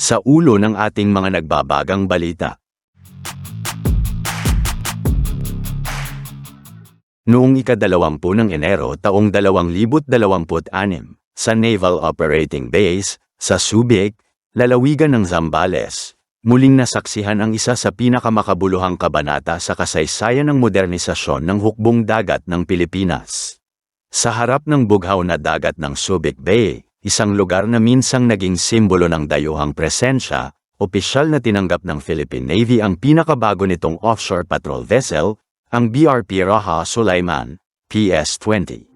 Sa ulo ng ating mga nagbabagang balita. Noong ika-20 ng Enero taong 2026, sa Naval Operating Base, sa Subic, lalawigan ng Zambales, muling nasaksihan ang isa sa pinakamakabuluhang kabanata sa kasaysayan ng modernisasyon ng hukbong dagat ng Pilipinas. Sa harap ng bughaw na dagat ng Subic Bay, isang lugar na minsang naging simbolo ng dayuhang presensya, opisyal na tinanggap ng Philippine Navy ang pinakabago nitong offshore patrol vessel, ang BRP Raha Sulaiman, PS-20.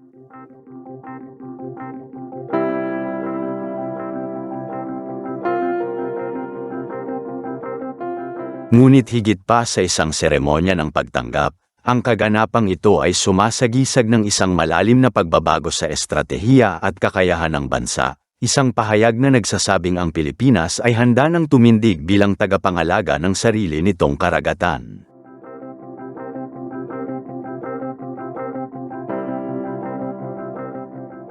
Ngunit higit pa sa isang seremonya ng pagtanggap, ang kaganapang ito ay sumasagisag ng isang malalim na pagbabago sa estratehiya at kakayahan ng bansa, isang pahayag na nagsasabing ang Pilipinas ay handa ng tumindig bilang tagapangalaga ng sarili nitong karagatan.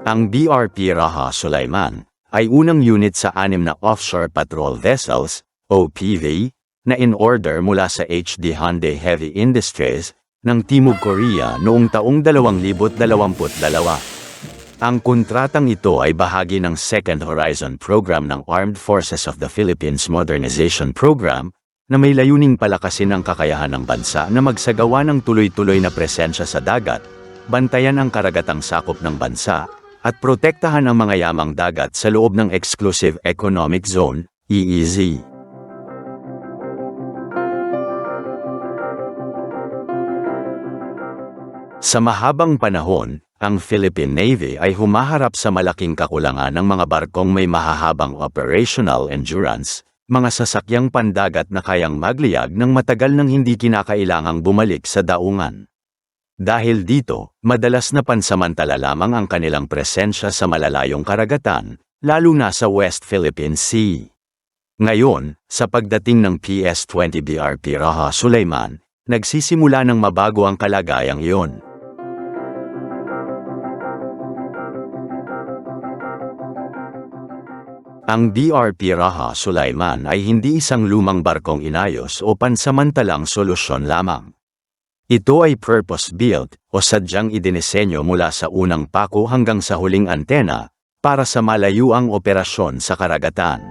Ang BRP Raha Sulaiman ay unang unit sa 6 na offshore patrol vessels, OPV, na in-order mula sa HD Hyundai Heavy Industries ng Timog Korea noong taong 2022. Ang kontratang ito ay bahagi ng Second Horizon Program ng Armed Forces of the Philippines Modernization Program na may layuning palakasin ang kakayahan ng bansa na magsagawa ng tuloy-tuloy na presensya sa dagat, bantayan ang karagatang sakop ng bansa, at protektahan ang mga yamang dagat sa loob ng Exclusive Economic Zone, EEZ. Sa mahabang panahon, ang Philippine Navy ay humaharap sa malaking kakulangan ng mga barkong may mahahabang operational endurance, mga sasakyang pandagat na kayang magliyag ng matagal nang hindi kinakailangang bumalik sa daungan. Dahil dito, madalas na pansamantala lamang ang kanilang presensya sa malalayong karagatan, lalo na sa West Philippine Sea. Ngayon, sa pagdating ng PS-20 BRP Raha Sulaiman, nagsisimula ng mabago ang kalagayang iyon. Ang BRP Raha Sulaiman ay hindi isang lumang barkong inayos o pansamantalang solusyon lamang. Ito ay purpose-built o sadyang idinisenyo mula sa unang pako hanggang sa huling antena para sa malayuang operasyon sa karagatan.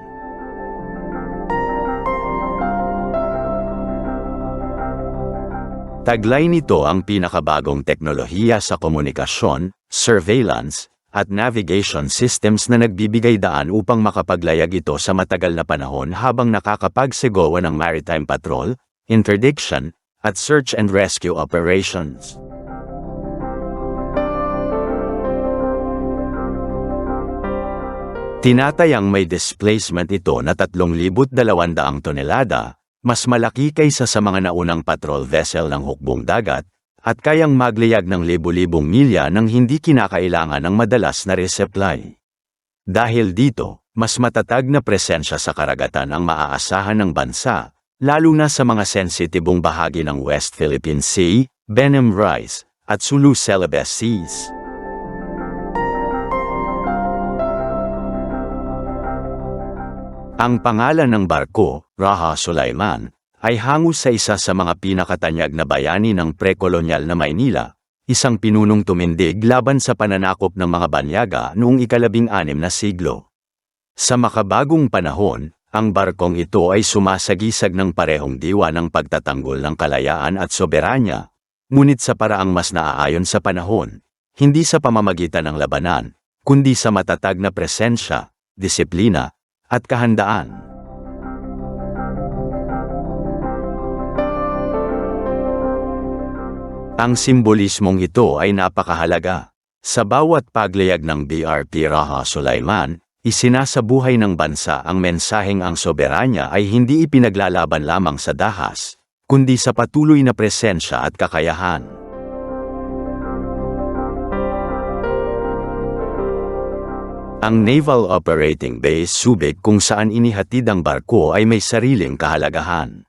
Taglay nito ang pinakabagong teknolohiya sa komunikasyon, surveillance, at navigation systems na nagbibigay daan upang makapaglayag ito sa matagal na panahon habang nakakapagsegowa ng maritime patrol, interdiction, at search and rescue operations. Tinatayang may displacement ito na 3,200 tonelada, mas malaki kaysa sa mga naunang patrol vessel ng hukbong dagat, at kayang magliyag ng libu-libong milya nang hindi kinakailangan ng madalas na resupply. Dahil dito, mas matatag na presensya sa karagatan ang maaasahan ng bansa, lalo na sa mga sensitibong bahagi ng West Philippine Sea, Benham Rise, at Sulu-Celebes Seas. Ang pangalan ng barko, Raha Sulaiman, ay hango sa isa sa mga pinakatanyag na bayani ng pre-kolonyal na Maynila, isang pinunong tumindig laban sa pananakop ng mga banyaga noong ika-16 na siglo. Sa makabagong panahon, ang barkong ito ay sumasagisag ng parehong diwa ng pagtatanggol ng kalayaan at soberanya, ngunit sa paraang mas naaayon sa panahon, hindi sa pamamagitan ng labanan, kundi sa matatag na presensya, disiplina, at kahandaan. Ang simbolismong ito ay napakahalaga. Sa bawat paglayag ng BRP Raha Sulaiman, isinasabuhay ng bansa ang mensaheng ang soberanya ay hindi ipinaglalaban lamang sa dahas, kundi sa patuloy na presensya at kakayahan. Ang Naval Operating Base Subic kung saan inihatid ang barko ay may sariling kahalagahan.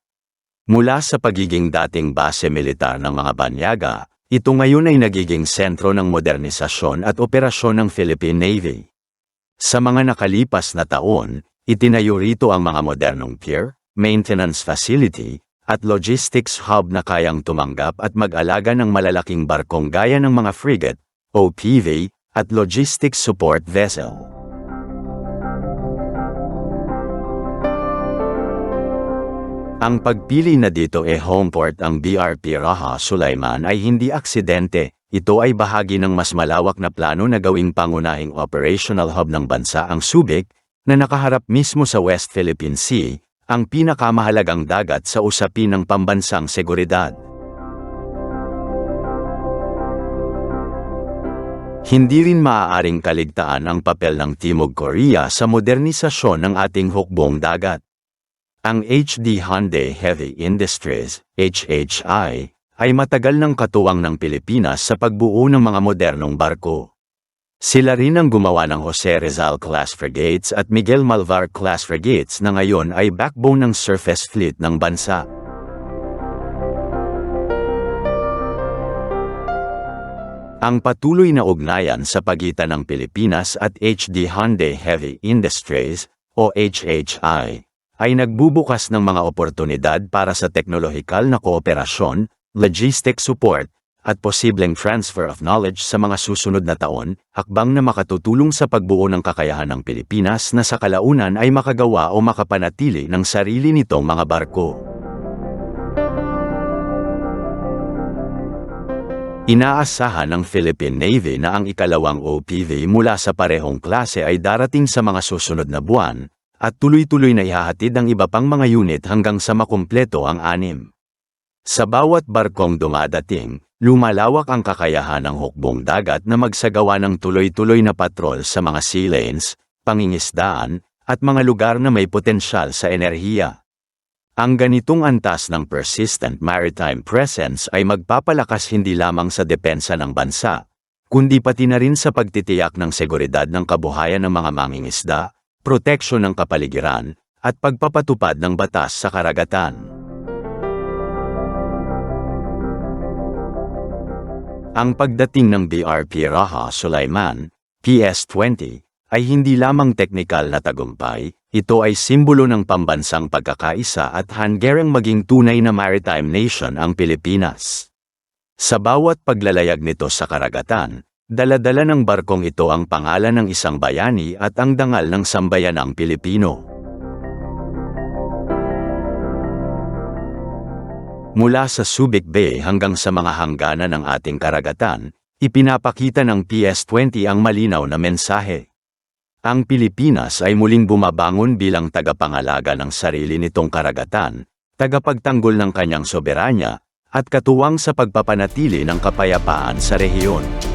Mula sa pagiging dating base militar ng mga banyaga, ito ngayon ay nagiging sentro ng modernisasyon at operasyon ng Philippine Navy. Sa mga nakalipas na taon, Itinayo rito ang mga modernong pier, maintenance facility, at logistics hub na kayang tumanggap at mag-alaga ng malalaking barkong gaya ng mga frigate, OPV, at logistics support vessel. Ang pagpili na dito homeport ang BRP Raha Sulaiman ay hindi aksidente. Ito ay bahagi ng mas malawak na plano na gawing pangunahing operational hub ng bansa ang Subic, na nakaharap mismo sa West Philippine Sea, ang pinakamahalagang dagat sa usapin ng pambansang seguridad. Hindi rin maaaring kaligtaan ang papel ng Timog Korea sa modernisasyon ng ating hukbong dagat. Ang HD Hyundai Heavy Industries, HHI, ay matagal ng katuwang ng Pilipinas sa pagbuo ng mga modernong barko. Sila rin ang gumawa ng Jose Rizal-class frigates at Miguel Malvar-class frigates na ngayon ay backbone ng surface fleet ng bansa. Ang patuloy na ugnayan sa pagitan ng Pilipinas at HD Hyundai Heavy Industries, o HHI, ay nagbubukas ng mga oportunidad para sa teknolohikal na kooperasyon, logistic support, at posibleng transfer of knowledge sa mga susunod na taon, hakbang na makatutulong sa pagbuo ng kakayahan ng Pilipinas na sa kalaunan ay makagawa o makapanatili ng sarili nitong mga barko. Inaasahan ng Philippine Navy na ang ikalawang OPV mula sa parehong klase ay darating sa mga susunod na buwan, at tuloy-tuloy na ihahatid ang iba pang mga unit hanggang sa makumpleto ang 6. Sa bawat barkong dumadating, lumalawak ang kakayahan ng hukbong dagat na magsagawa ng tuloy-tuloy na patrol sa mga sea lanes, pangingisdaan, at mga lugar na may potensyal sa enerhiya. Ang ganitong antas ng persistent maritime presence ay magpapalakas hindi lamang sa depensa ng bansa, kundi pati na rin sa pagtitiyak ng seguridad ng kabuhayan ng mga mangingisda, proteksyon ng kapaligiran, at pagpapatupad ng batas sa karagatan. Ang pagdating ng BRP Raha Sulaiman, PS-20, ay hindi lamang teknikal na tagumpay, ito ay simbolo ng pambansang pagkakaisa at hanggarang maging tunay na maritime nation ang Pilipinas. Sa bawat paglalayag nito sa karagatan, dala-dala ng barkong ito ang pangalan ng isang bayani at ang dangal ng sambayanang Pilipino. Mula sa Subic Bay hanggang sa mga hangganan ng ating karagatan, ipinapakita ng PS-20 ang malinaw na mensahe. Ang Pilipinas ay muling bumabangon bilang tagapangalaga ng sarili nitong karagatan, tagapagtanggol ng kanyang soberanya, at katuwang sa pagpapanatili ng kapayapaan sa rehiyon.